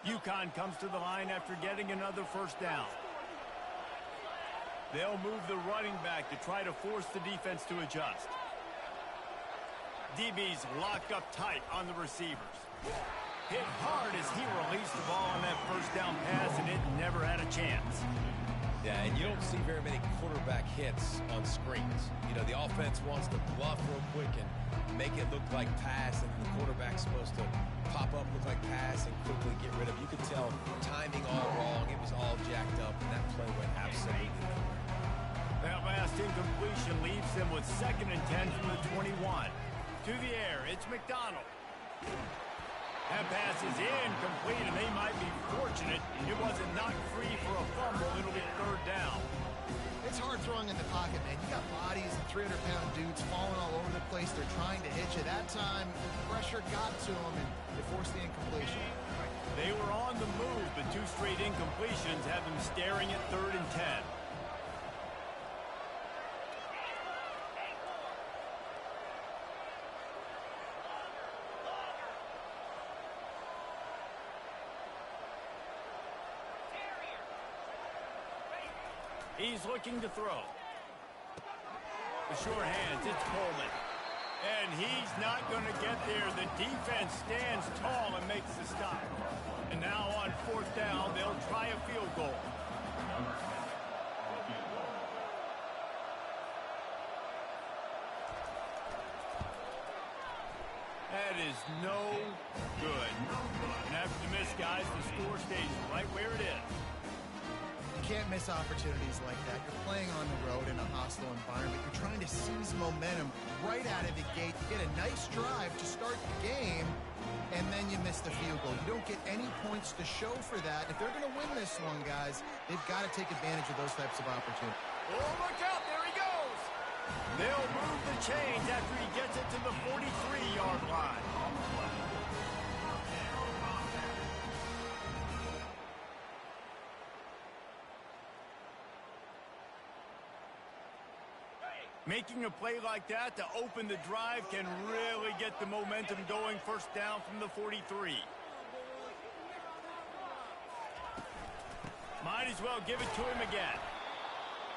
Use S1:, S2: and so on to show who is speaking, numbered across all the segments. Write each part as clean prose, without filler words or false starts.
S1: UConn comes to the line after getting another first down. They'll move the running back to try to force the defense to adjust. DB's locked up tight on the receivers. Hit hard as he released the ball on that first down pass, and it never had a chance.
S2: Yeah, and you don't see very many quarterback hits on screens. You know, the offense wants to bluff real quick and make it look like pass, and the quarterback's supposed to pop up, look like pass, and quickly get rid of it. You could tell timing all wrong. It was all jacked up, and that play went absolutely nowhere.
S1: That last incompletion leaves them with 2nd and 10 from the 21. To the air, it's McDonald. That pass is incomplete, and they might be fortunate it wasn't knocked free for a fumble. It'll be 3rd down.
S3: It's hard throwing in the pocket, man. You got bodies and 300-pound dudes falling all over the place. They're trying to hit you. That time, pressure got to them, and they forced the incompletion.
S1: They were on the move, but 2 straight incompletions have them staring at 3rd and 10. He's looking to throw. The short hands, it's Coleman. And he's not going to get there. The defense stands tall and makes the stop. And now on 4th down, they'll try a field goal. That is no good. And after the miss, guys, the score stays right where it is.
S3: Can't miss opportunities like that. You're playing on the road in a hostile environment. You're trying to seize momentum right out of the gate. You get a nice drive to start the game, and then you miss the field goal. You don't get any points to show for that. If they're going to win this one, guys, they've got to take advantage of those types of opportunities.
S1: Oh, look out. There he goes. They'll move the chains after he gets it to the 43-yard line. Making a play like that to open the drive can really get the momentum going. 1st down from the 43. Might as well give it to him again.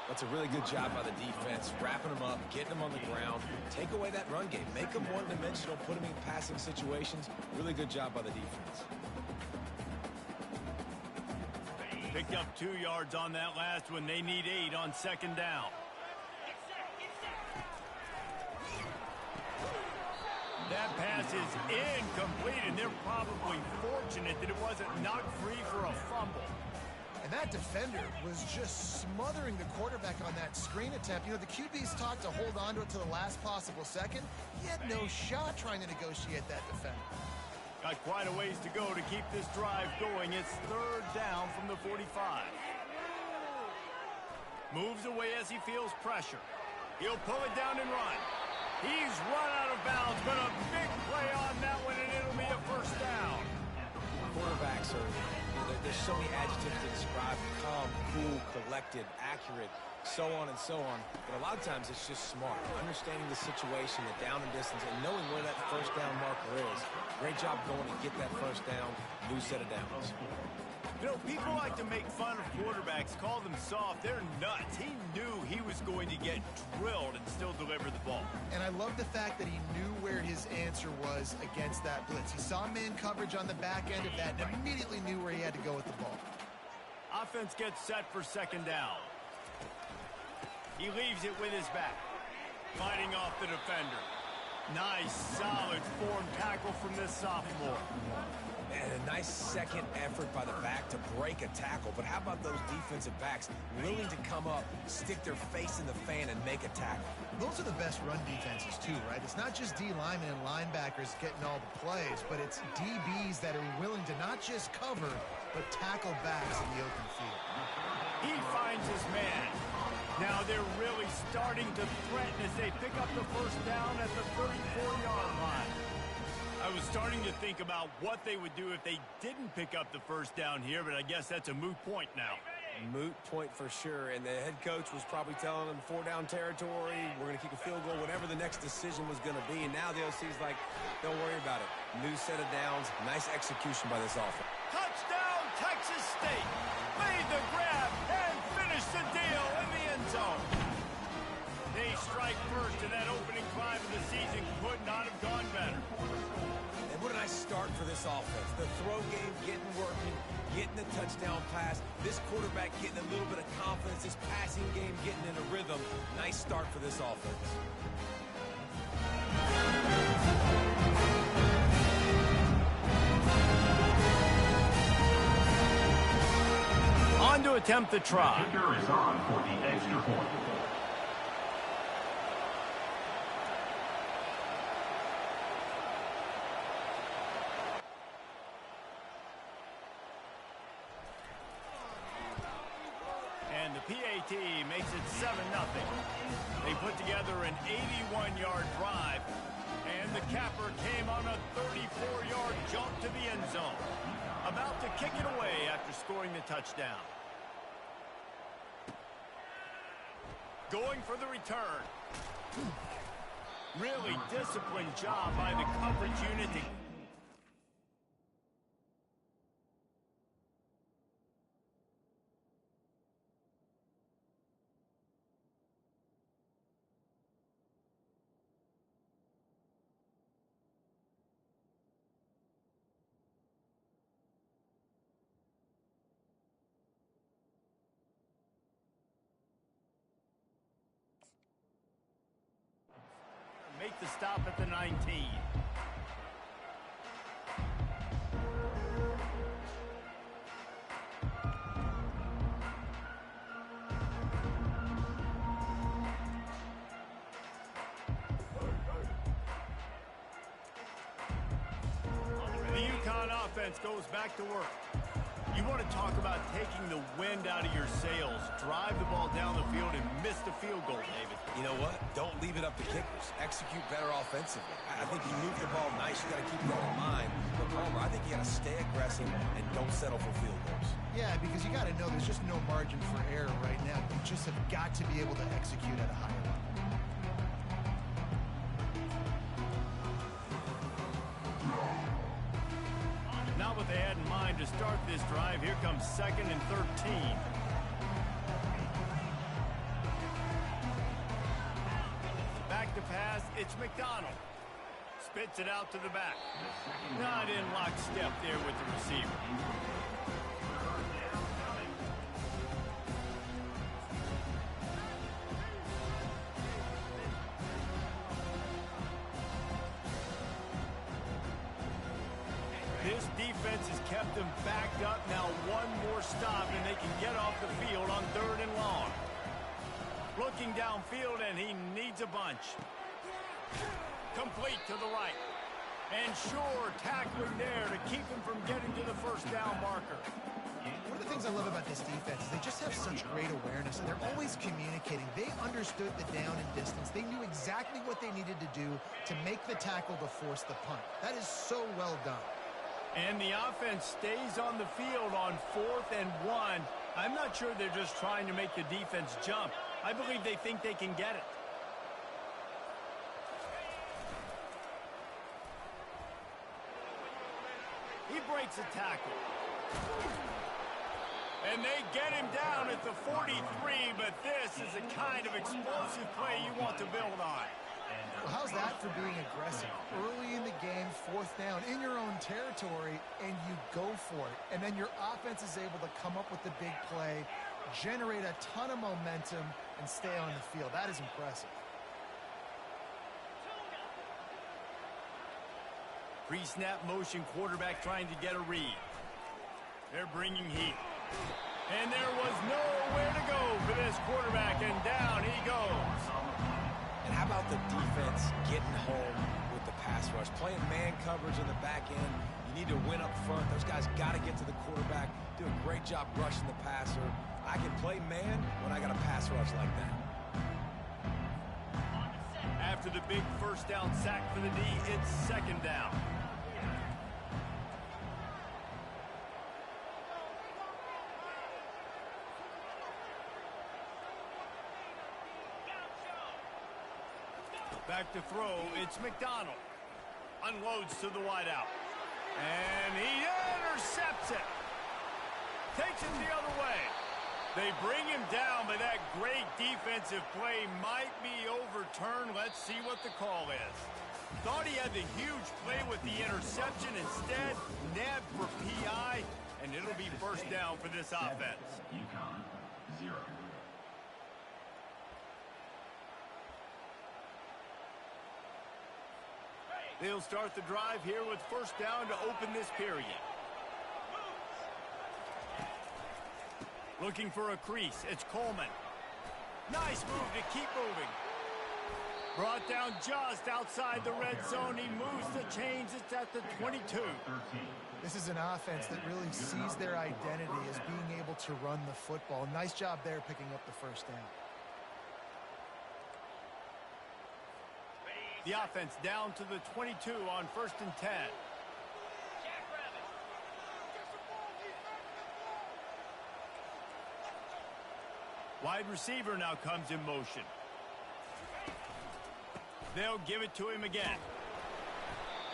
S2: That's a really good job by the defense, wrapping them up, getting them on the ground. Take away that run game. Make them one-dimensional, put them in passing situations. Really good job by the defense.
S1: Picked up 2 yards on that last one. They need 8 on 2nd down. That pass is incomplete, and they're probably fortunate that it wasn't knocked free for a fumble.
S3: And that defender was just smothering the quarterback on that screen attempt. You know, the QB's taught to hold on to it to the last possible second. He had no shot trying to negotiate that defender.
S1: Got quite a ways to go to keep this drive going. It's 3rd down from the 45. Moves away as he feels pressure. He'll pull it down and run. He's run out of bounds, but a big play on that one, and it'll be a 1st down.
S2: Quarterbacks are, there's so many adjectives to describe calm, cool, collected, accurate, so on and so on. But a lot of times it's just smart. Understanding the situation, the down and distance, and knowing where that 1st down marker is. Great job going to get that 1st down, new set of downs.
S1: You know, people like to make fun of quarterbacks, call them soft. They're nuts. He knew he was going to get drilled and still deliver the ball.
S3: And I love the fact that he knew where his answer was against that blitz. He saw man coverage on the back end of that and immediately knew where he had to go with the ball.
S1: Offense gets set for 2nd down. He leaves it with his back, fighting off the defender. Nice, solid form tackle from this sophomore.
S2: And a nice second effort by the back to break a tackle. But how about those defensive backs willing to come up, stick their face in the fan, and make a tackle?
S3: Those are the best run defenses, too, right? It's not just D linemen and linebackers getting all the plays, but it's DBs that are willing to not just cover, but tackle backs in the open field.
S1: He finds his man. Now they're really starting to threaten as they pick up the 1st down at the 34-yard line. I was starting to think about what they would do if they didn't pick up the 1st down here, but I guess that's a moot point now.
S2: Moot point for sure, and the head coach was probably telling them 4-down territory, we're going to kick a field goal, whatever the next decision was going to be, and now the OC's like, don't worry about it. New set of downs, nice execution by this offense.
S1: Touchdown! State made the grab and finished the deal in the end zone. They strike first in that opening drive of the season. Could not have gone better.
S2: And what a nice start for this offense. The throw game getting working, getting the touchdown pass. This quarterback getting a little bit of confidence. This passing game getting in a rhythm. Nice start for this offense.
S1: On to attempt the try.
S4: The kicker is on for the extra point.
S1: And the PAT makes it 7-0. They put together an 81-yard drive, and the capper came on a 34-yard jump to the end zone. About to kick it away after scoring the touchdown. Going for the return. Really disciplined job by the coverage unit to make the stop at the 19. The UConn offense goes back to work. You want to talk about taking the wind out of your sails. Drive the ball down the field and miss the field goal, David.
S2: You know what? Don't leave it up to kickers. Execute better offensively. I think you move the ball nice. You got to keep that in mind. But Palmer, I think you got to stay aggressive and don't settle for field goals.
S3: Yeah, because you got to know there's just no margin for error right now. You just have got to be able to execute at a higher level.
S1: Not what they had in mind to start this drive. Here comes 2nd and 13. Back to pass, it's McDonald. Spits it out to the back. Not in lockstep there with the receiver. This defense has kept them backed up. Now one more stop, and they can get off the field on 3rd and long. Looking downfield, and he needs a bunch. Complete to the right. And sure, tackling there to keep him from getting to the first down marker.
S3: One of the things I love about this defense is they just have such great awareness, and they're always communicating. They understood the down and distance. They knew exactly what they needed to do to make the tackle to force the punt. That is so well done.
S1: And the offense stays on the field on 4th and 1. I'm not sure they're just trying to make the defense jump. I believe they think they can get it. He breaks a tackle. And they get him down at the 43, but this is the kind of explosive play you want to build on.
S3: Well, how's that for being aggressive? Early in the game, 4th down, in your own territory, and you go for it. And then your offense is able to come up with the big play, generate a ton of momentum, and stay on the field. That is impressive.
S1: Pre-snap motion quarterback trying to get a read. They're bringing heat. And there was nowhere to go for this quarterback, and down he goes.
S2: And how about the defense getting home with the pass rush? Playing man coverage in the back end. You need to win up front. Those guys got to get to the quarterback. Do a great job rushing the passer. I can play man when I got a pass rush like that.
S1: After the big first down sack for the D, it's 2nd down. Back to throw, it's McDonald. Unloads to the wideout. And he intercepts it. Takes it the other way. They bring him down, but that great defensive play might be overturned. Let's see what the call is. Thought he had the huge play with the interception. Instead, nabbed for PI, and it'll be first down for this offense.
S4: UConn, 0.
S1: They'll start the drive here with first down to open this period. Looking for a crease. It's Coleman. Nice move to keep moving. Brought down just outside the red zone. He moves the chains. It's at the 22.
S3: This is an offense that really sees their identity as being able to run the football. Nice job there picking up the first down.
S1: The offense down to the 22 on 1st and 10. Wide receiver now comes in motion. They'll give it to him again.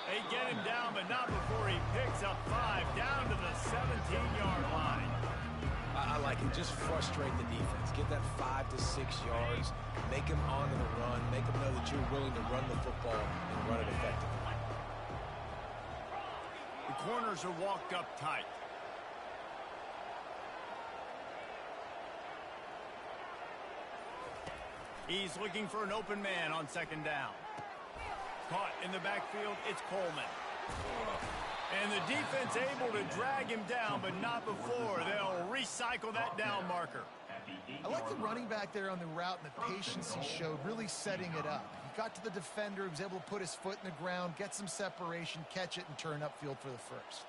S1: They get him down, but not before he picks up 5 down to the 17-yard line.
S2: I like it. Just frustrate the defense. Get that 5 to 6 yards. Make them onto the run. Make them know that you're willing to run the football and run it effectively.
S1: The corners are walked up tight. He's looking for an open man on 2nd down. Caught in the backfield, it's Coleman. And the defense able to drag him down, but not before. They'll recycle that down marker.
S3: I like the running back there on the route and the patience he showed, really setting it up. He got to the defender, he was able to put his foot in the ground, get some separation, catch it, and turn upfield for the first.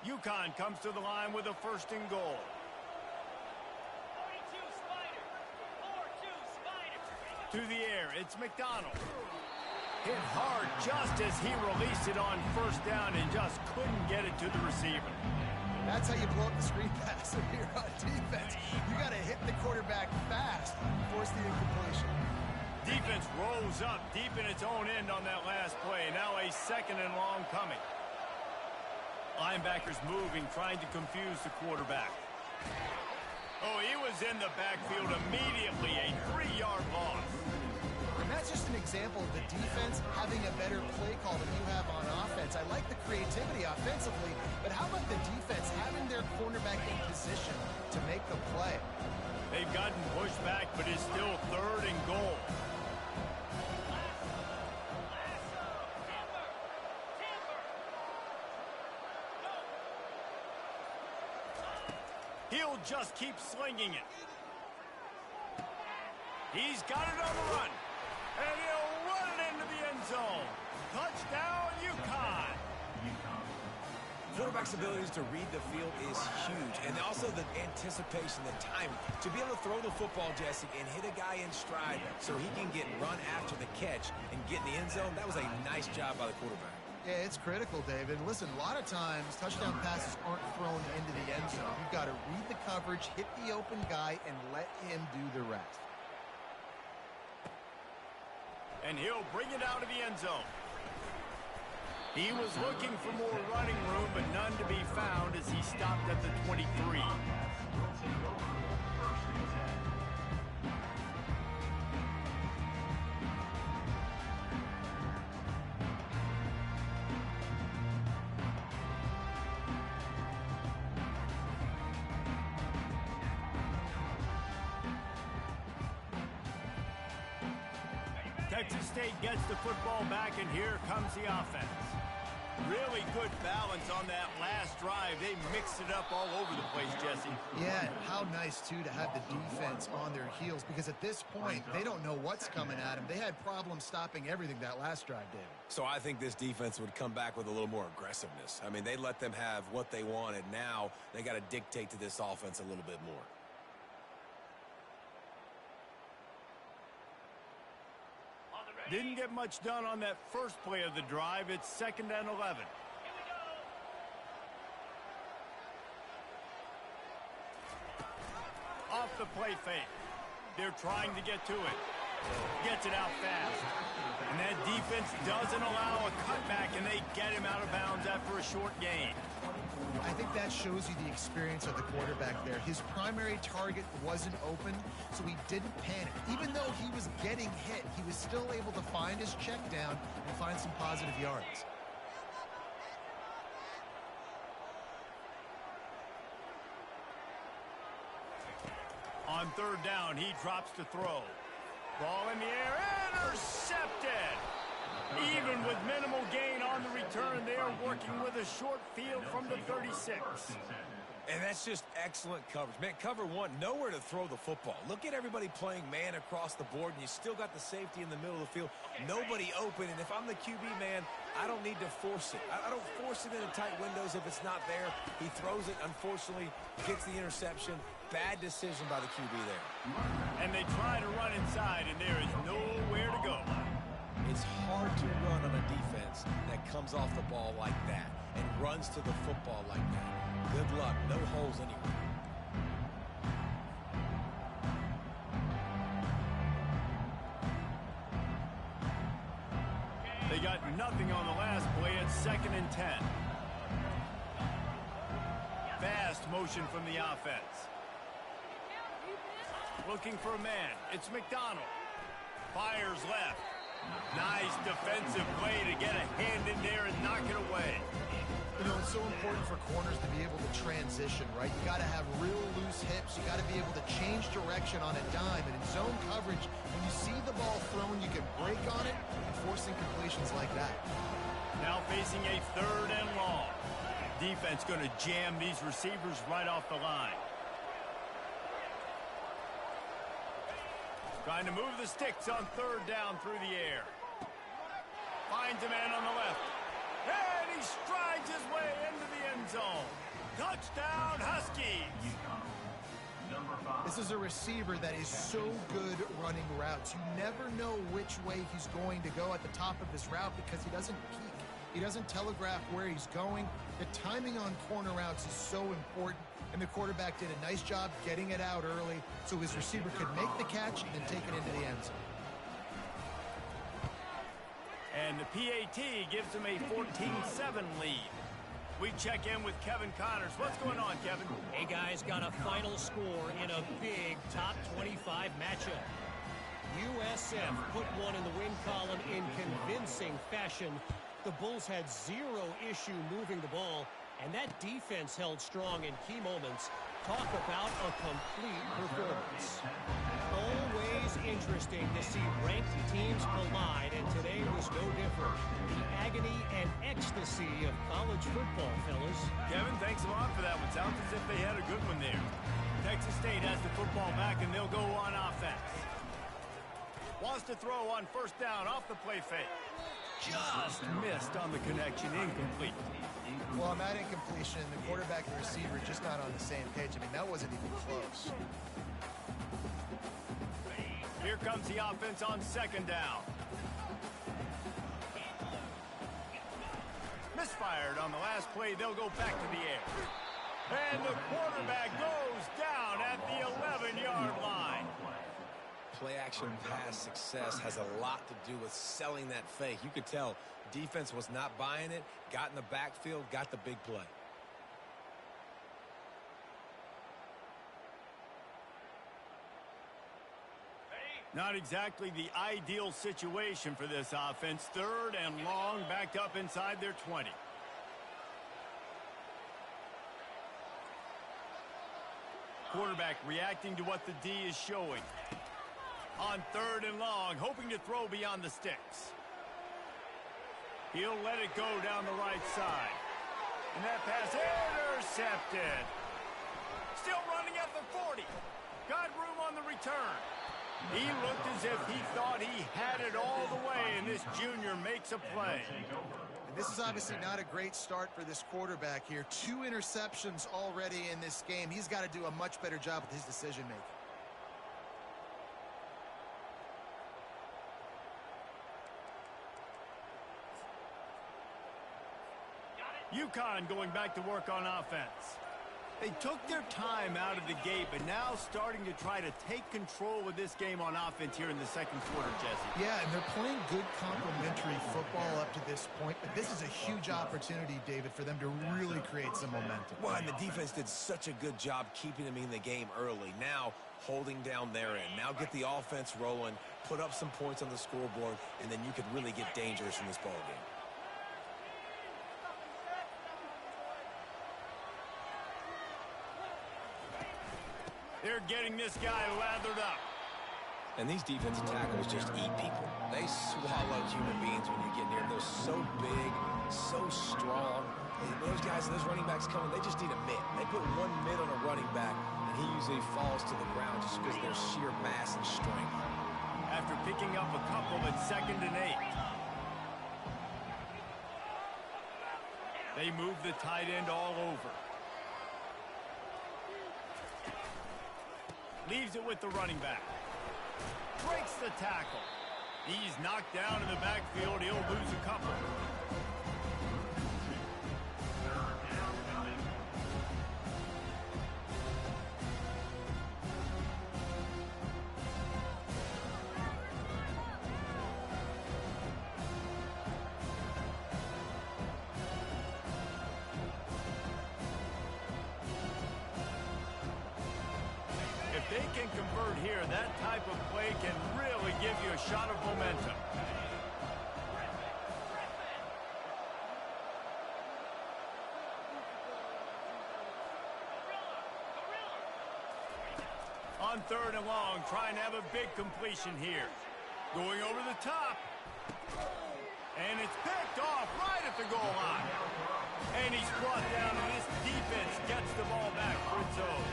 S1: UConn comes to the line with a 1st and goal. To the air, it's McDonald. Hit hard just as he released it on 1st down and just couldn't get it to the receiver.
S3: That's how you blow up the screen pass if you're on defense. You got to hit the quarterback fast, force the incompletion.
S1: Defense rolls up deep in its own end on that last play. Now a 2nd and long coming. Linebackers moving, trying to confuse the quarterback. Oh, he was in the backfield immediately. A 3-yard loss.
S3: And that's just an example of the defense having a better play call than you have on offense. I like the creativity offensively, but how about the defense having their cornerback in position to make the play?
S1: They've gotten pushed back, but it's still 3rd and goal. He'll just keep slinging it. He's got it on the run. And he'll run it into the end zone. Touchdown, UConn.
S2: Quarterback's abilities to read the field is huge. And also the anticipation, the timing. To be able to throw the football, Jesse, and hit a guy in stride so he can get run after the catch and get in the end zone, that was a nice job by the quarterback.
S3: Yeah, it's critical, David. Listen, a lot of times touchdown passes aren't thrown into the end zone. You've got to read the coverage, hit the open guy, and let him do the rest.
S1: And he'll bring it out of the end zone. He was looking for more running room, but none to be found as he stopped at the 23. Texas State gets the football back, and here comes the offense. Really good balance on that last drive. They mixed it up all over the place, Jesse.
S3: Yeah, how nice, too, to have the defense on their heels, because at this point, they don't know what's coming at them. They had problems stopping everything that last drive, David.
S2: So I think this defense would come back with a little more aggressiveness. I mean, they let them have what they wanted. Now they got to dictate to this offense a little bit more.
S1: Didn't get much done on that first play of the drive. It's 2nd and 11. Off the play fake. They're trying to get to it. Gets it out fast. And that defense doesn't allow a cutback, and they get him out of bounds after a short gain.
S3: I think that shows you the experience of the quarterback there. His primary target wasn't open, so he didn't panic. Even though he was getting hit, he was still able to find his check down and find some positive yards.
S1: On third down, he drops to throw. Ball in the air, intercepted! Even with minimal gain on the return, they are working with a short field from the 36.
S2: And that's just excellent coverage. Man, cover one, nowhere to throw the football. Look at everybody playing man across the board, and you still got the safety in the middle of the field. Nobody open, and if I'm the QB, man, I don't need to force it. I don't force it into tight windows if it's not there. He throws it, unfortunately, gets the interception. Bad decision by the QB there.
S1: And they try to run inside, and there is nowhere to go.
S2: It's hard to run on a defense that comes off the ball like that and runs to the football like that. Good luck. No holes anywhere.
S1: They got nothing on the last play. It's 2nd and 10. Fast motion from the offense. Looking for a man. It's McDonald. Fires left. Nice defensive play to get a hand in there and knock it away.
S3: You know, it's so important for corners to be able to transition, right? You got to have real loose hips. You got to be able to change direction on a dime. And in zone coverage, when you see the ball thrown, you can break on it and force incompletions like that.
S1: Now facing a 3rd and long. Defense going to jam these receivers right off the line. Trying to move the sticks on 3rd down through the air. Finds a man on the left. And he strides his way into the end zone. Touchdown, Huskies!
S3: This is a receiver that is so good running routes. You never know which way he's going to go at the top of his route because he doesn't peek. He doesn't telegraph where he's going. The timing on corner routes is so important, and the quarterback did a nice job getting it out early so his receiver could make the catch and then take it into the end zone.
S1: And the PAT gives him a 14-7 lead. We check in with Kevin Connors. What's going on, Kevin?
S5: Hey, guys, got a final score in a big top 25 matchup. USF put one in the win column in convincing fashion. The Bulls had zero issue moving the ball, and that defense held strong in key moments. Talk about a complete performance. Always interesting to see ranked teams collide, and today was no different. The agony and ecstasy of college football, fellas.
S1: Kevin, thanks a lot for that one. Sounds as if they had a good one there. Texas State has the football back, and they'll go on offense. Wants to throw on 1st down off the play fake. Just missed on the connection, incomplete.
S3: Well, on that incompletion, the quarterback and the receiver just not on the same page. I mean, that wasn't even close.
S1: Here comes the offense on 2nd down. Misfired on the last play. They'll go back to the air. And the quarterback goes down at the 11-yard line.
S2: Play-action pass success has a lot to do with selling that fake. You could tell defense was not buying it, got in the backfield, got the big play.
S1: Not exactly the ideal situation for this offense. 3rd and long, backed up inside their 20. Quarterback reacting to what the D is showing. On 3rd and long, hoping to throw beyond the sticks. He'll let it go down the right side. And that pass intercepted. Still running at the 40. Got room on the return. He looked as if he thought he had it all the way, and this junior makes a play.
S3: And this is obviously not a great start for this quarterback here. 2 interceptions already in this game. He's got to do a much better job with his decision-making.
S1: UConn going back to work on offense. They took their time out of the gate, but now starting to try to take control of this game on offense here in the second quarter, Jesse.
S3: Yeah, and they're playing good complementary football up to this point, but this is a huge opportunity, David, for them to really create some momentum.
S2: Well, and the defense did such a good job keeping them in the game early. Now, holding down their end. Now get the offense rolling, put up some points on the scoreboard, and then you could really get dangerous in this ball game.
S1: They're getting this guy lathered up.
S2: And these defensive tackles just eat people. They swallow human beings when you get near them. They're so big, so strong. And those guys, those running backs coming, they just need a mitt. They put one mitt on a running back, and he usually falls to the ground just because of their sheer mass and strength.
S1: After picking up a couple at 2nd and 8. They move the tight end all over. Leaves it with the running back. Breaks the tackle. He's knocked down in the backfield. He'll lose a couple. If they can convert here, that type of play can really give you a shot of momentum. On 3rd and long, trying to have a big completion here. Going over the top. And it's picked off right at the goal line. And he's brought down, and this defense gets the ball back for its own.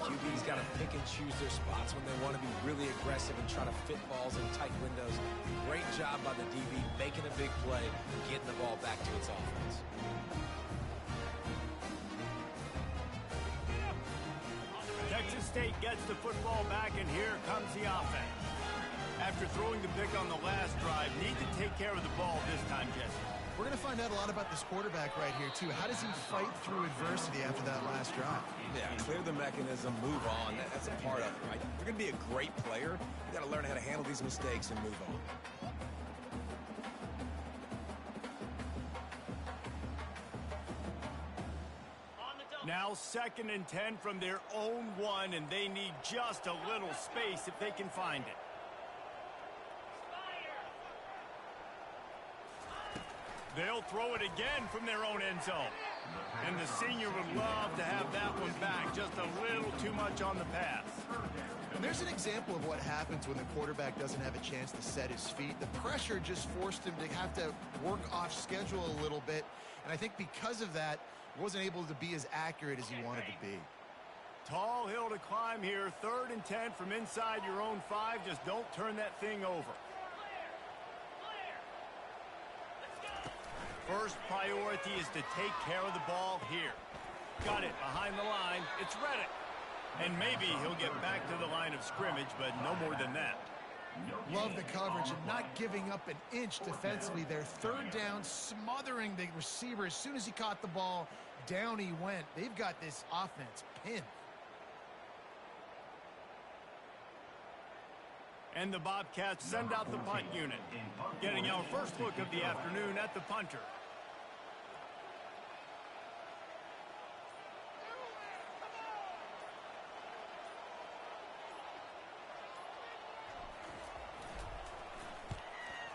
S2: QB's got to pick and choose their spots when they want to be really aggressive and try to fit balls in tight windows. Great job by the DB making a big play, getting the ball back to its offense.
S1: Texas State gets the football back, and here comes the offense. After throwing the pick on the last drive, need to take care of the ball this time, Jesse.
S3: We're going to find out a lot about this quarterback right here, too. How does he fight through adversity after that last drive?
S2: Yeah, clear the mechanism, move on. That's a part of it, right? If you're going to be a great player, you got to learn how to handle these mistakes and move on.
S1: Now 2nd and 10 from their own 1, and they need just a little space if they can find it. They'll throw it again from their own end zone. And the senior would love to have that one back. Just a little too much on the pass.
S3: And there's an example of what happens when the quarterback doesn't have a chance to set his feet. The pressure just forced him to have to work off schedule a little bit. And I think because of that, wasn't able to be as accurate as he wanted to be.
S1: Tall hill to climb here. 3rd and 10 from inside your own 5. Just don't turn that thing over. First priority is to take care of the ball here. Got it behind the line. It's Reddick. And maybe he'll get back to the line of scrimmage, but no more than that.
S3: Love the coverage and not giving up an inch defensively there. 3rd down, smothering the receiver. As soon as he caught the ball, down he went. They've got this offense pinned.
S1: And the Bobcats send out the punt unit. Getting our first look of the afternoon at the punter.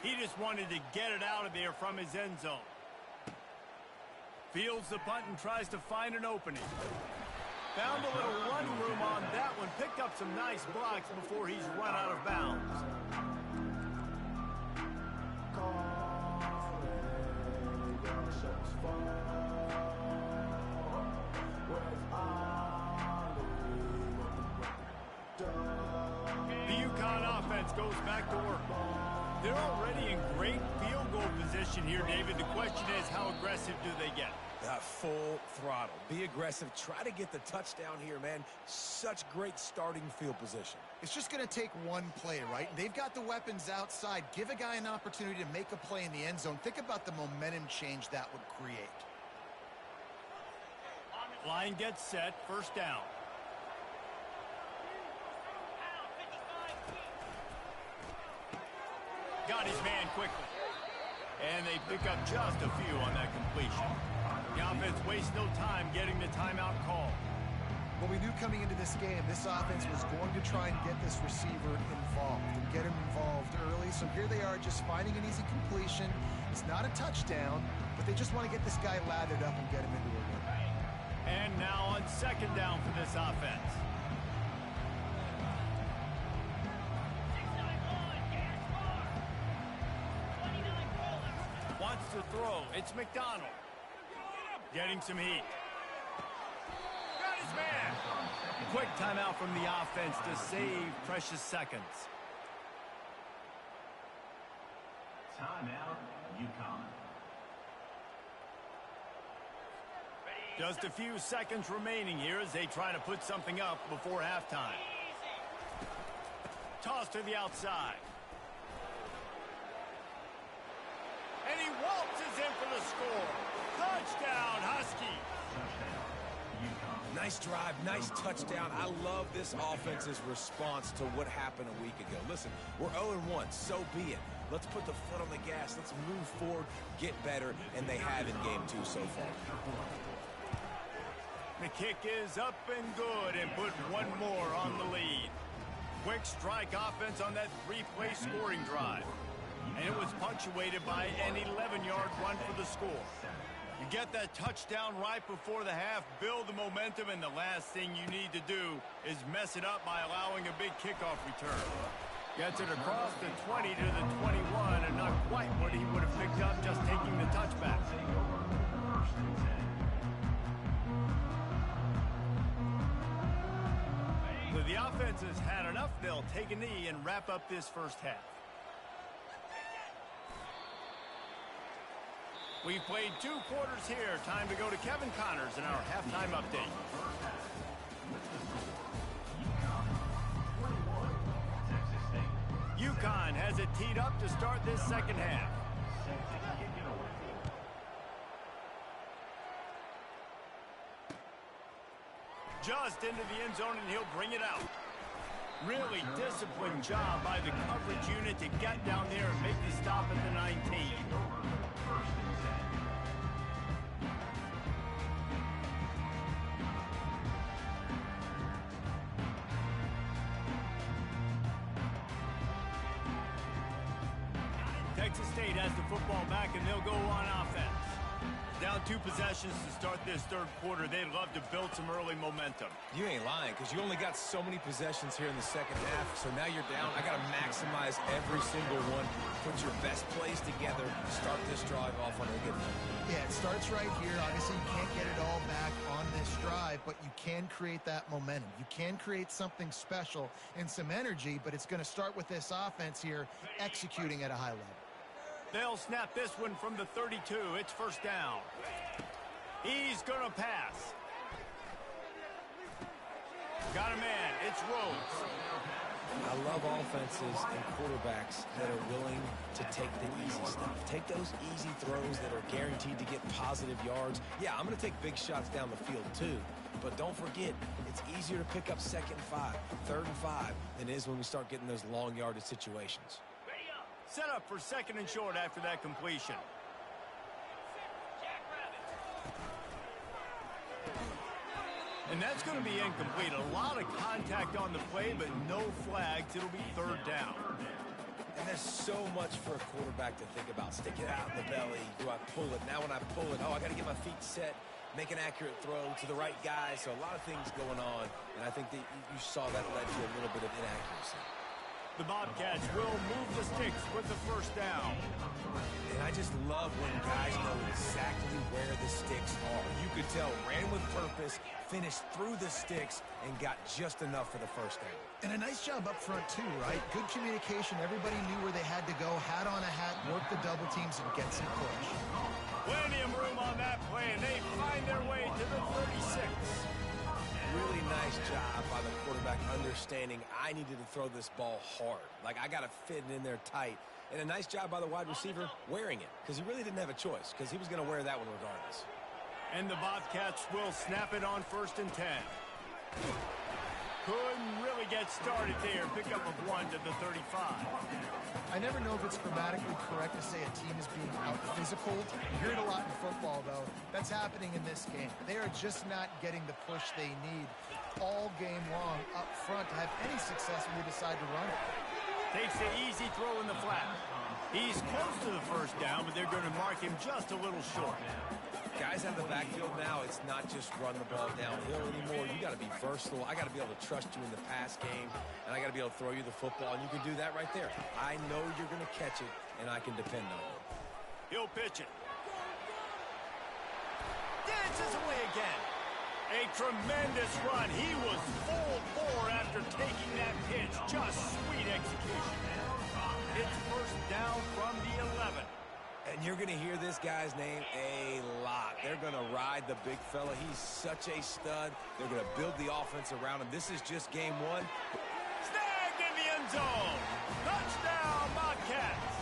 S1: He just wanted to get it out of there from his end zone. Fields the punt and tries to find an opening. Found a little running room on that one. Picked up some nice blocks before he's run out of bounds. The UConn offense goes back to work. They're already in great field goal position here, David. The question is, how aggressive do they get?
S2: Full throttle. Be aggressive. Try to get the touchdown here, man. Such great starting field position.
S3: It's just going to take one play, right? They've got the weapons outside. Give a guy an opportunity to make a play in the end zone. Think about the momentum change that would create.
S1: Line gets set, first down. Got his man quickly. And they pick up just a few on that completion. The offense wastes no time getting the timeout call.
S3: Well, we knew coming into this game, this offense was going to try and get this receiver involved and get him involved early. So here they are just finding an easy completion. It's not a touchdown, but they just want to get this guy lathered up and get him into a win.
S1: And now on second down for this offense. Wants to throw. It's McDonald. Getting some heat. Got his man. Quick timeout from the offense to save precious seconds.
S4: Timeout, UConn.
S1: Just a few seconds remaining here as they try to put something up before halftime. Toss to the outside. And he waltzes in for the score. Touchdown, Huskies.
S2: Nice drive, nice touchdown. I love this offense's response to what happened a week ago. Listen, we're 0-1, so be it. Let's put the foot on the gas. Let's move forward, get better, and they have in game 2 so far.
S1: The kick is up and good and put one more on the lead. Quick strike offense on that 3-play scoring drive. And it was punctuated by an 11-yard run for the score. You get that touchdown right before the half, build the momentum, and the last thing you need to do is mess it up by allowing a big kickoff return. Gets it across the 20 to the 21, and not quite what he would have picked up just taking the touchback. So the offense has had enough. They'll take a knee and wrap up this first half. We've played 2 quarters here. Time to go to Kevin Connors in our halftime update. UConn has it teed up to start this second half. Just into the end zone, and he'll bring it out. Really disciplined job by the coverage unit to get down there and make the stop at the 19. Texas State has the football back, and they'll go on offense. Down 2 possessions to start this third quarter. They'd love to build some early momentum.
S2: You ain't lying, because you only got so many possessions here in the second half, so now you're down. I got to maximize every single one. Put your best plays together. Start this drive off on a good note.
S3: Yeah, it starts right here. Obviously, you can't get it all back on this drive, but you can create that momentum. You can create something special and some energy, but it's going to start with this offense here executing at a high level.
S1: They'll snap this one from the 32. It's first down. He's going to pass. Got a man. It's Rhodes.
S2: I love offenses and quarterbacks that are willing to take the easy stuff. Take those easy throws that are guaranteed to get positive yards. Yeah, I'm going to take big shots down the field too. But don't forget, it's easier to pick up 2nd and 5, 3rd and 5 than it is when we start getting those long yardage situations.
S1: Set up for 2nd and short after that completion. And that's going to be incomplete. A lot of contact on the play, but no flags. It'll be 3rd down.
S2: And there's so much for a quarterback to think about. Stick it out in the belly. Do I pull it? Now when I pull it, oh, I got to get my feet set, make an accurate throw to the right guy. So a lot of things going on. And I think that you saw that led to a little bit of inaccuracy.
S1: The Bobcats will move the sticks with the first down.
S2: And I just love when guys know exactly where the sticks are. You could tell, ran with purpose, finished through the sticks, and got just enough for the first down.
S3: And a nice job up front too, right? Good communication. Everybody knew where they had to go, hat on a hat, work the double teams, and get some push.
S1: Plenty of room on that play, and they find their way to the 36.
S2: Really nice job by the quarterback understanding I needed to throw this ball hard. Like, I got to fit it in there tight. And a nice job by the wide receiver wearing it, because he really didn't have a choice, because he was going to wear that one regardless.
S1: And the Bobcats will snap it on 1st and 10. Couldn't really get started there. Pickup of 1 to the 35.
S3: I never know if it's grammatically correct to say a team is being out-physical. You hear it a lot in football, though. That's happening in this game. They are just not getting the push they need all game long up front to have any success when they decide to run it.
S1: Takes the easy throw in the flat. He's close to the first down, but they're going to mark him just a little short.
S2: Guys out of the backfield now, it's not just run the ball downhill anymore. You got to be versatile. I got to be able to trust you in the pass game, and I got to be able to throw you the football, and you can do that right there. I know you're going to catch it, and I can depend on it.
S1: He'll pitch it. Dances away again. A tremendous run. He was full bore after taking that pitch. Just sweet execution. It's first down from the 11.
S2: And you're going to hear this guy's name a lot. They're going to ride the big fella. He's such a stud. They're going to build the offense around him. This is just game one.
S1: Snagged in the end zone. Touchdown, Bobcats.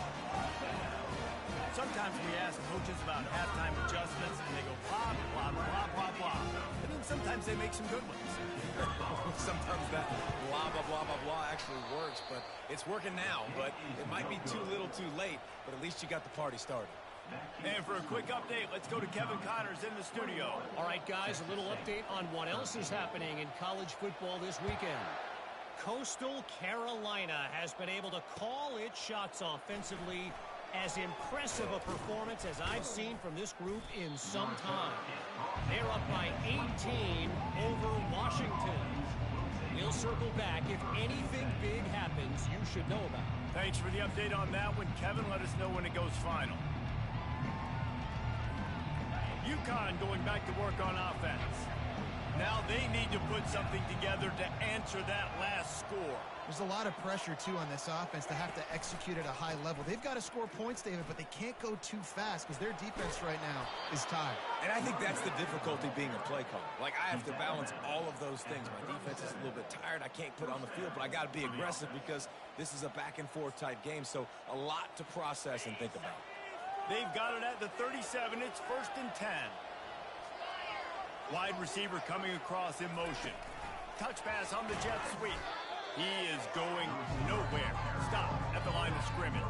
S1: Sometimes we ask coaches about halftime adjustments, and they go blah, blah, blah, blah, blah. I mean, sometimes they make some good ones.
S2: Sometimes that blah, blah, blah, blah, blah actually works, but it's working now. But it might be too little too late, but at least you got the party started.
S1: And for a quick update, let's go to Kevin Connors in the studio.
S5: All right, guys, a little update on what else is happening in college football this weekend. Coastal Carolina has been able to call its shots offensively. As impressive a performance as I've seen from this group in some time. They're up by 18 over Washington. We'll circle back. If anything big happens, you should know about it.
S1: Thanks for the update on that one, Kevin. Let us know when it goes final. UConn going back to work on offense. Now they need to put something together to answer that last score.
S3: There's a lot of pressure, too, on this offense to have to execute at a high level. They've got to score points, David, but they can't go too fast because their defense right now is tired.
S2: And I think that's the difficulty being a play caller. Like, I have to balance all of those things. My defense is a little bit tired. I can't put it on the field, but I got to be aggressive because this is a back-and-forth type game, so a lot to process and think about.
S1: They've got it at the 37. It's 1st and 10. Wide receiver coming across in motion. Touch pass on the jet sweep. He is going nowhere. Stop at the line of scrimmage.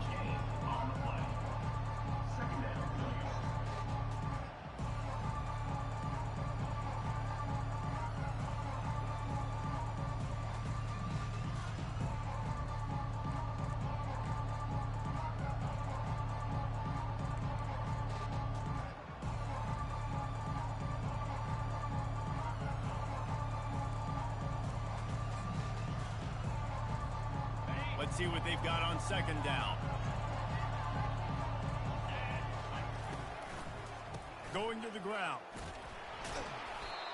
S1: Let's see what they've got on 2nd down. Going to the ground.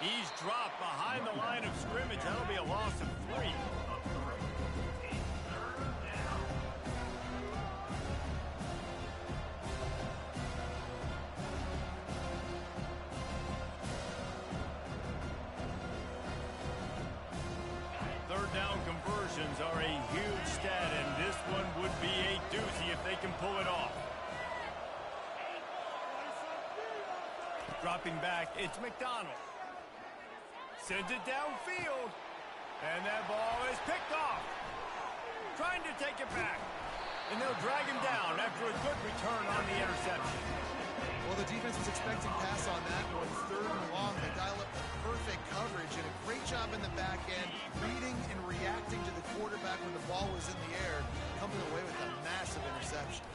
S1: He's dropped behind the line of scrimmage. That'll be a loss of 3. Third down conversions are a huge stat, and this one would be a doozy if they can pull it off. Dropping back, it's McDonald. Sends it downfield, and that ball is picked off. Trying to take it back, and they'll drag him down after a good return on the interception.
S3: Well, the defense was expecting pass on that one. 3rd and long, they dial up the perfect coverage and a great job in the back end, reading and reacting to the quarterback when the ball was in the air, coming away with a massive interception.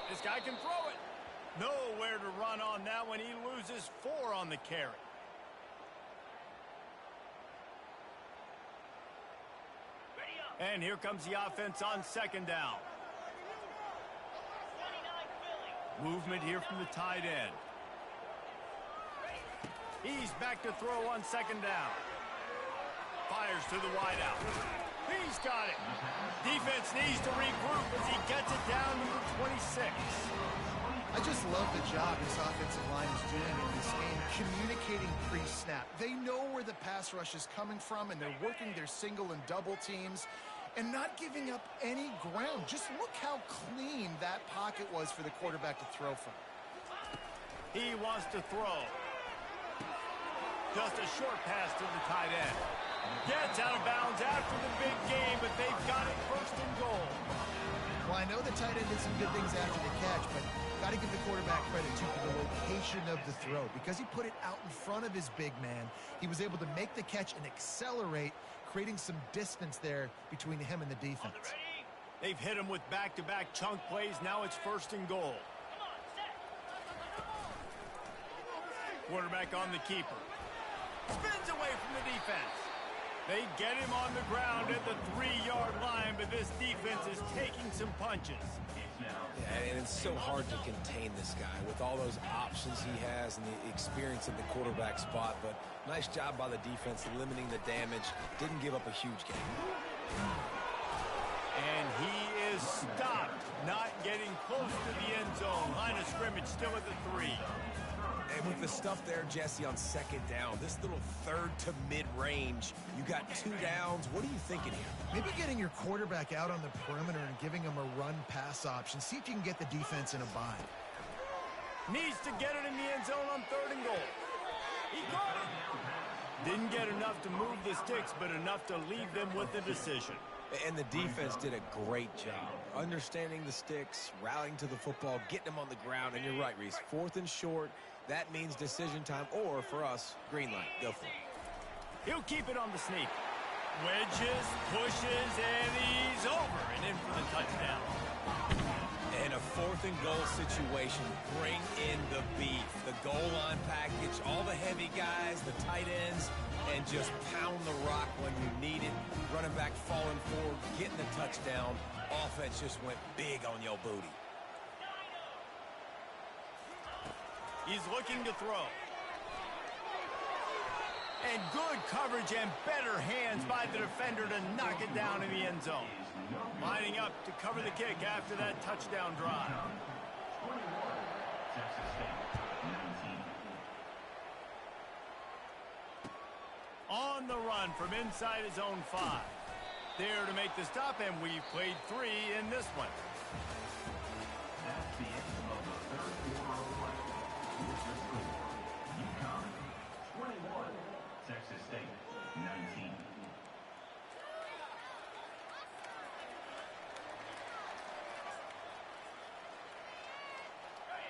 S1: This guy can throw it. Nowhere to run on that one. He loses 4 on the carry. And here comes the offense on 2nd down. Movement here from the tight end. He's back to throw on 2nd down. Fires to the wideout. He's got it. Defense needs to regroup as he gets it down to the 26.
S3: I just love the job this offensive line is doing in this game, communicating pre-snap. They know where the pass rush is coming from, and they're working their single and double teams and not giving up any ground. Just look how clean that pocket was for the quarterback to throw from.
S1: He wants to throw. Just a short pass to the tight end. Gets out of bounds after the big game, but they've got it first and goal.
S3: Well, I know the tight end did some good things after the catch, but got to give the quarterback credit, too, for the location of the throw. Because he put it out in front of his big man, he was able to make the catch and accelerate, creating some distance there between him and the defense.
S1: They've hit him with back-to-back chunk plays. Now it's first and goal. Quarterback on the keeper. Spins away from the defense. They get him on the ground at the 3-yard line, but this defense is taking some punches.
S2: Yeah, and it's so hard to contain this guy with all those options he has and the experience at the quarterback spot. But nice job by the defense limiting the damage. Didn't give up a huge game.
S1: And he is stopped, not getting close to the end zone. Line of scrimmage still at the 3.
S2: And with the stuff there, Jesse, on second down, this little third to mid-range, you got 2 downs. What are you thinking here?
S3: Maybe getting your quarterback out on the perimeter and giving him a run-pass option. See if you can get the defense in a bind.
S1: Needs to get it in the end zone on 3rd and goal. He got it. Didn't get enough to move the sticks, but enough to leave them with the decision.
S2: And the defense did a great job understanding the sticks, rallying to the football, getting them on the ground. And you're right, Reese, 4th and short. That means decision time, or for us, green light. Go for it.
S1: He'll keep it on the sneak. Wedges, pushes, and he's over and in for the touchdown.
S2: And a 4th and goal situation. Bring in the beef. The goal line package, all the heavy guys, the tight ends, and just pound the rock when you need it. Running back falling forward, getting the touchdown. Offense just went big on your booty.
S1: He's looking to throw. And good coverage and better hands by the defender to knock it down in the end zone. Lining up to cover the kick after that touchdown drive. On the run from inside his own 5. There to make the stop, and we've played 3 in this one.
S4: That's the end of the third quarter of play. Here's the score. UConn 21, Texas State 19.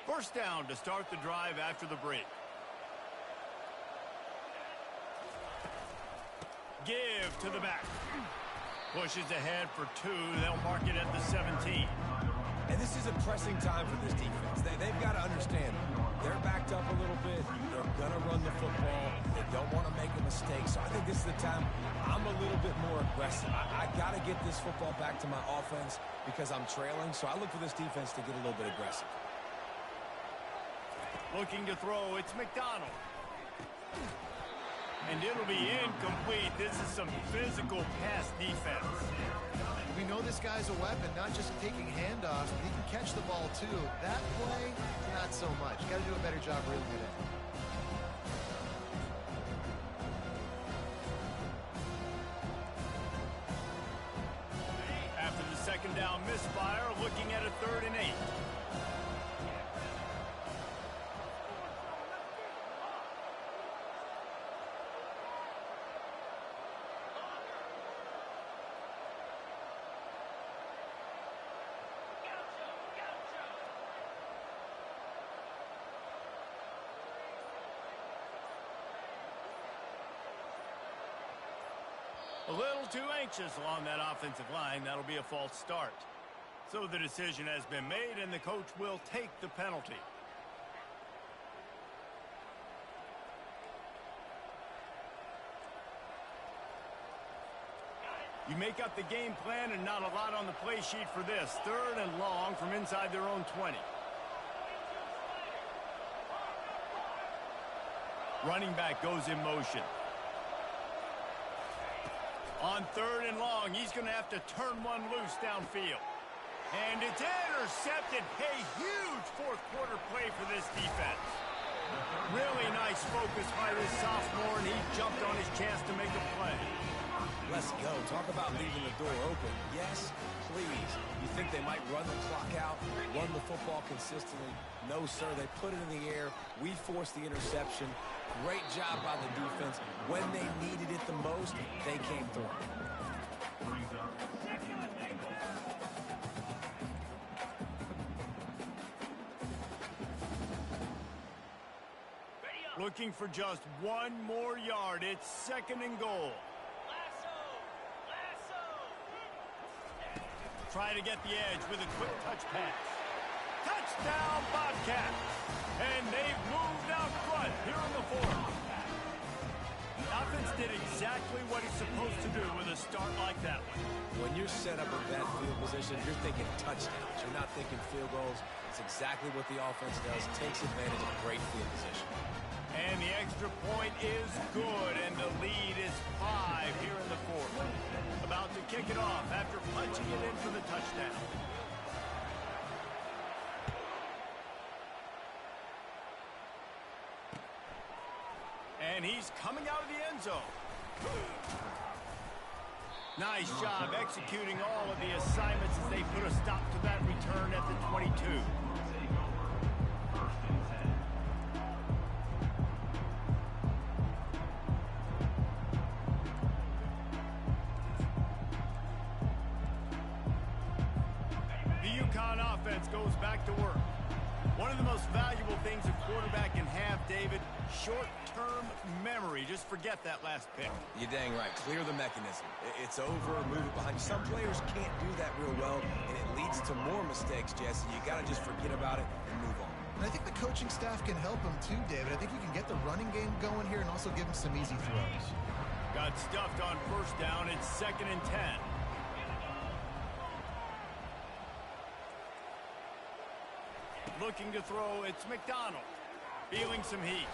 S1: First down to start the drive after the break. Give to the back. Pushes ahead for 2. They'll mark it at the 17.
S2: And this is a pressing time for this defense. They've got to understand, they're backed up a little bit. They're going to run the football. They don't want to make a mistake. So I think this is the time I'm a little bit more aggressive. I got to get this football back to my offense because I'm trailing. So I look for this defense to get a little bit aggressive.
S1: Looking to throw, it's McDonald. And it'll be incomplete. This is some physical pass defense.
S3: We know this guy's a weapon, not just taking handoffs, but he can catch the ball too. That play, not so much. Got to do a better job reeling it in.
S1: After the second down misfire, looking at a 3rd and 8. A little too anxious along that offensive line. That'll be a false start. So the decision has been made, and the coach will take the penalty. You make up the game plan and not a lot on the play sheet for this. 3rd and long from inside their own 20. Running back goes in motion. On 3rd and long, he's going to have to turn one loose downfield. And it's intercepted. A huge 4th quarter play for this defense. Really nice focus by this sophomore, and he jumped on his chance to make a play.
S2: Let's go. Talk about leaving the door open. Yes, please. You think they might run the clock out, run the football consistently? No, sir. They put it in the air. We forced the interception. Great job by the defense. When they needed it the most, they came through.
S1: Looking for just one more yard. It's 2nd and goal. Try to get the edge with a quick touch pass. Touchdown, Bobcats! And they've moved out front here in the 4th. The offense did exactly what it's supposed to do with a start like that one.
S2: When you're set up in that field position, you're thinking touchdowns. You're not thinking field goals. It's exactly what the offense does. Takes advantage of great field position.
S1: And the extra point is good, and the lead is 5 here in the 4th. About to kick it off after punching it in for the touchdown. And he's coming out of the end zone. Nice job executing all of the assignments as they put a stop to that return at the 22. Goes back to work. One of the most valuable things a quarterback can have, David, short-term memory. Just forget that last pick.
S2: You're dang right. Clear the mechanism. It's over, move it behind you. Some players can't do that real well, and it leads to more mistakes, Jesse. You got to just forget about it and move on.
S3: And I think the coaching staff can help him too, David. I think you can get the running game going here and also give him some easy throws.
S1: Got stuffed on 1st down. It's 2nd and 10. Looking to throw, it's McDonald. Feeling some heat.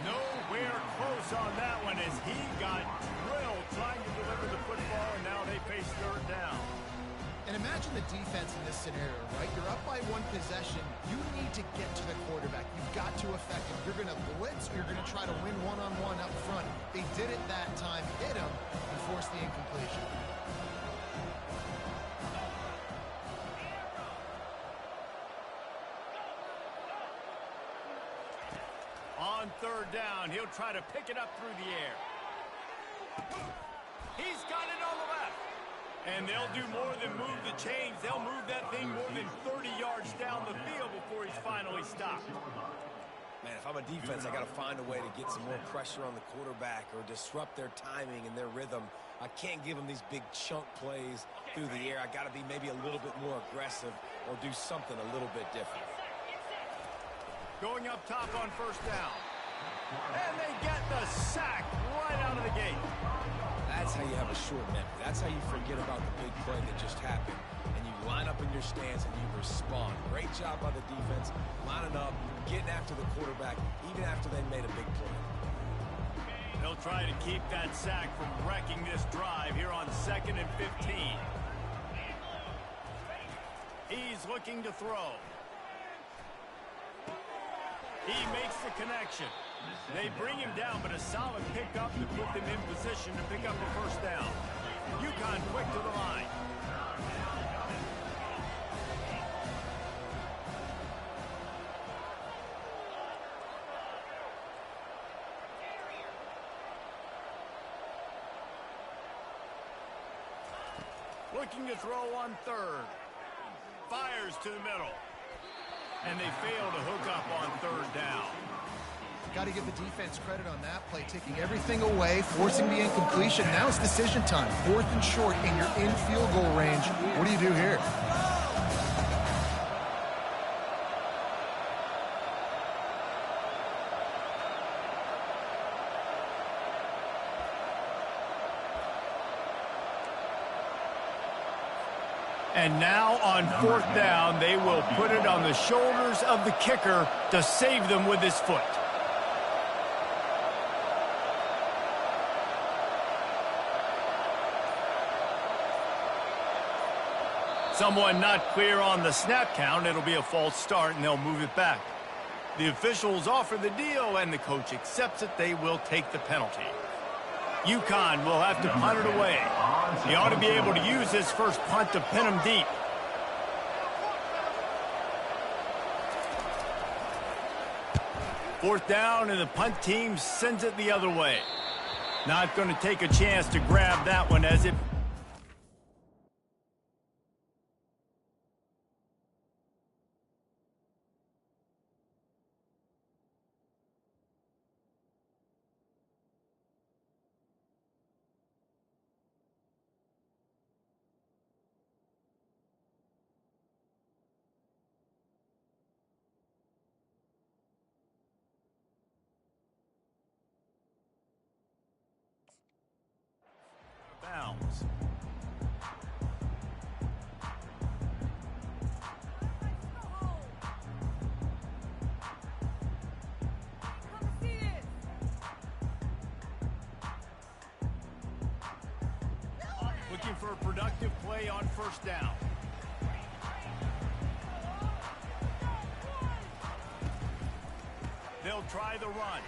S1: Nowhere close on that one as he got drilled trying to deliver the football, and now they face 3rd down.
S3: And imagine the defense in this scenario, right? You're up by 1 possession. You need to get to the quarterback. You've got to affect him. You're going to blitz, or you're going to try to win one-on-one up front. They did it that time, hit him, and forced the incompletion.
S1: On 3rd down, he'll try to pick it up through the air. He's got it on the left. And they'll do more than move the chains. They'll move that thing more than 30 yards down the field before he's finally stopped.
S2: Man, if I'm a defense, I got to find a way to get some more pressure on the quarterback or disrupt their timing and their rhythm. I can't give them these big chunk plays through the air. I got to be maybe a little bit more aggressive or do something a little bit different.
S1: Going up top on 1st down. And they get the sack right out of the gate.
S2: That's how you have a short memory. That's how you forget about the big play that just happened. And you line up in your stance and you respond. Great job by the defense, lining up, getting after the quarterback, even after they made a big play.
S1: They'll try to keep that sack from wrecking this drive here on 2nd and 15. He's looking to throw. He makes the connection. They bring him down, but a solid pickup to put them in position to pick up the 1st down. UConn quick to the line. Looking to throw on 3rd. Fires to the middle. And they fail to hook up on 3rd down.
S3: Got to give the defense credit on that play, taking everything away, forcing the incompletion. Now it's decision time. 4th and short, and you're in field goal range. What do you do here?
S1: And now on 4th down, they will put it on the shoulders of the kicker to save them with his foot. Someone not clear on the snap count. It'll be a false start, and they'll move it back. The officials offer the deal, and the coach accepts it. They will take the penalty. UConn will have to punt it away. He ought to be able to use his first punt to pin him deep. 4th down, and the punt team sends it the other way. Not going to take a chance to grab that one as it... bounds. Looking for a productive play on 1st down. They'll try the run.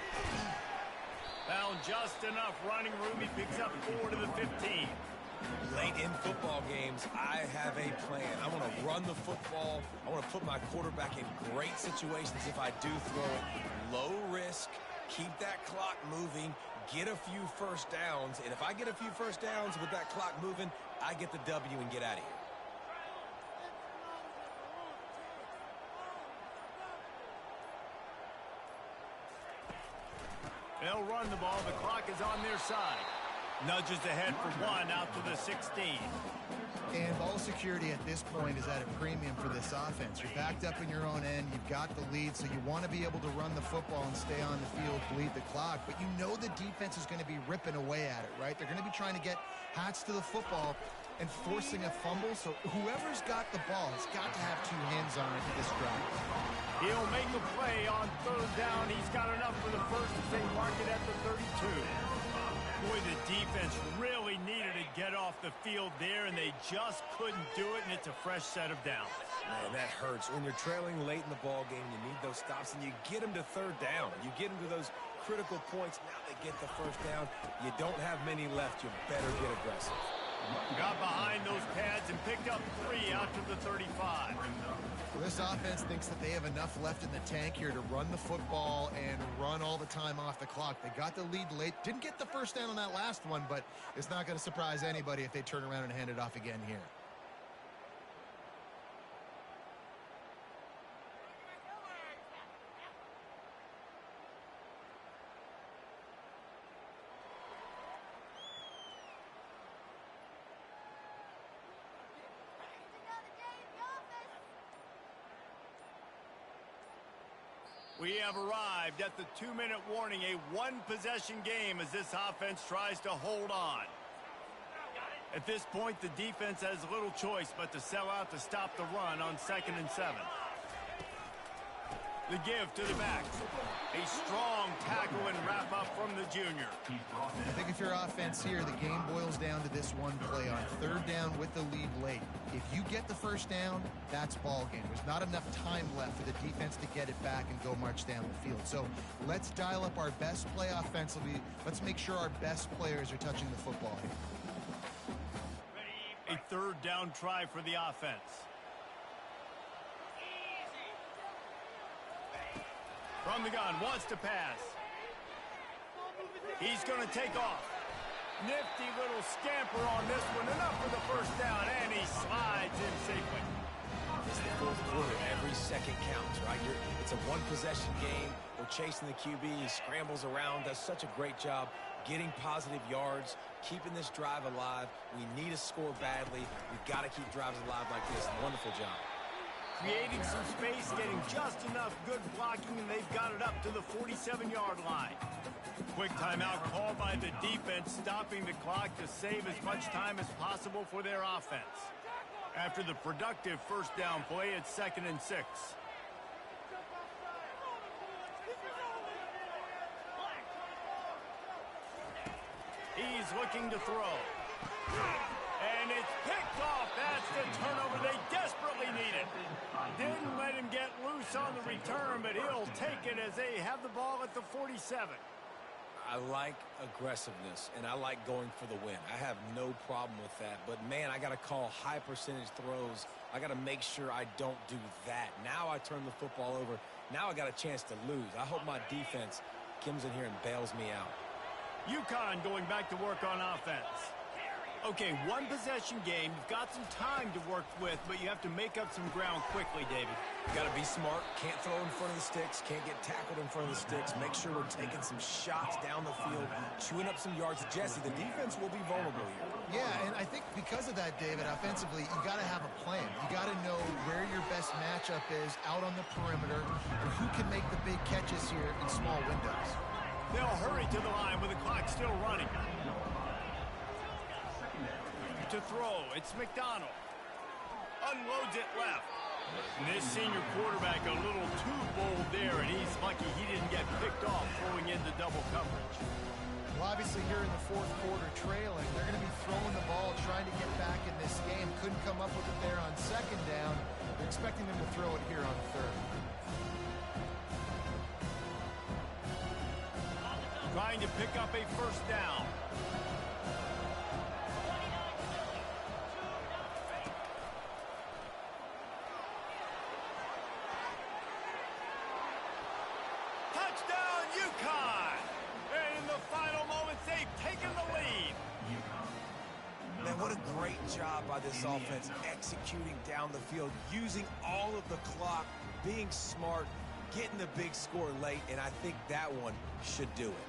S1: Found just enough running room. He picks up 4 to the 15.
S2: Late in football games, I have a plan. I want to run the football. I want to put my quarterback in great situations if I do throw it. Low risk, keep that clock moving, get a few first downs. And if I get a few first downs with that clock moving, I get the W and get out of here.
S1: They'll run the ball. The clock is on their side. Nudges ahead for 1 out to the 16.
S3: And ball security at this point is at a premium for this offense. You're backed up in your own end. You've got the lead, so you want to be able to run the football and stay on the field, bleed the clock. But you know the defense is going to be ripping away at it, right? They're going to be trying to get hats to the football and forcing a fumble. So whoever's got the ball has got to have 2 hands on it this drive.
S1: He'll make a play on 3rd down. He's got enough for the first as they mark it at the 32. Boy, the defense really needed to get off the field there, and they just couldn't do it, and it's a fresh set of downs.
S2: Man, that hurts. When you're trailing late in the ball game, you need those stops, and you get them to 3rd down. You get them to those critical points. Now they get the 1st down. You don't have many left. You better get aggressive.
S1: Got behind those pads and picked up 3 out to the 35.
S3: Well, this offense thinks that they have enough left in the tank here to run the football and run all the time off the clock. They got the lead late. Didn't get the first down on that last one, but it's not going to surprise anybody if they turn around and hand it off again here.
S1: We have arrived at the 2-minute warning, a 1-possession game as this offense tries to hold on. At this point, the defense has little choice but to sell out to stop the run on 2nd and 7. The give to the back. A strong tackle and wrap up from the junior.
S3: I think if you're offense here, the game boils down to this one play on 3rd down with the lead late. If you get the 1st down, that's ball game. There's not enough time left for the defense to get it back and go march down the field. So let's dial up our best play offensively. Let's make sure our best players are touching the football here.
S1: A 3rd down try for the offense. From the gun, wants to pass. He's going to take off. Nifty little scamper on this one. Enough for the 1st down, and he slides in safely.
S2: It's the 4th quarter. Every second counts, right? It's a 1-possession game. We're chasing the QB. He scrambles around, does such a great job getting positive yards, keeping this drive alive. We need a score badly. We've got to keep drives alive like this. Wonderful job.
S1: Creating some space, getting just enough good blocking, and they've got it up to the 47-yard line. Quick timeout called by the defense, stopping the clock to save as much time as possible for their offense. After the productive 1st down play, it's 2nd and 6. He's looking to throw. And it's picked off. That's the turnover they desperately needed. Didn't let him get loose on the return, but he'll take it as they have the ball at the 47.
S2: I like aggressiveness, and I like going for the win. I have no problem with that. But, man, I got to call high percentage throws. I got to make sure I don't do that. Now I turn the football over. Now I got a chance to lose. I hope my defense comes in here and bails me out.
S1: UConn going back to work on offense. Okay, one possession game. You've got some time to work with, but you have to make up some ground quickly, David.
S2: Got to be smart. Can't throw in front of the sticks. Can't get tackled in front of the sticks. Make sure we're taking some shots down the field, chewing up some yards. Jesse, the defense will be vulnerable here.
S3: Yeah, and I think because of that, David, offensively, you got to have a plan. You got to know where your best matchup is out on the perimeter and who can make the big catches here in small windows.
S1: They'll hurry to the line with the clock still running. To throw, it's McDonald. Unloads it left. And this senior quarterback a little too bold there, and he's lucky he didn't get picked off throwing into double coverage.
S3: Well, obviously here in the fourth quarter trailing, they're going to be throwing the ball, trying to get back in this game. Couldn't come up with it there on second down. They're expecting them to throw it here on third.
S1: Trying to pick up a first down. Touchdown, UConn! And in the final moments, they've taken the lead.
S2: Man, what a great job by this offense executing down the field, using all of the clock, being smart, getting the big score late, and I think that one should do it.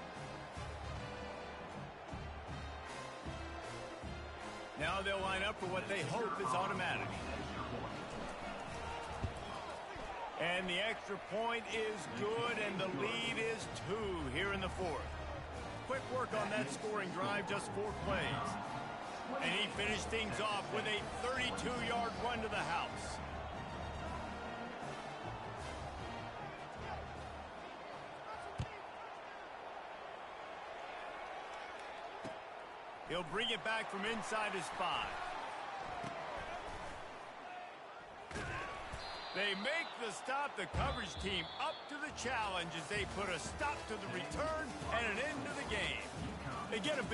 S1: Now they'll line up for what they hope is automatic. And the extra point is good, and the lead is 2 here in the fourth. Quick work on that scoring drive, just 4 plays. And he finished things off with a 32-yard run to the house. He'll bring it back from inside his 5. They make the stop. The coverage team up to the challenge as they put a stop to the return and an end to the game. They get a big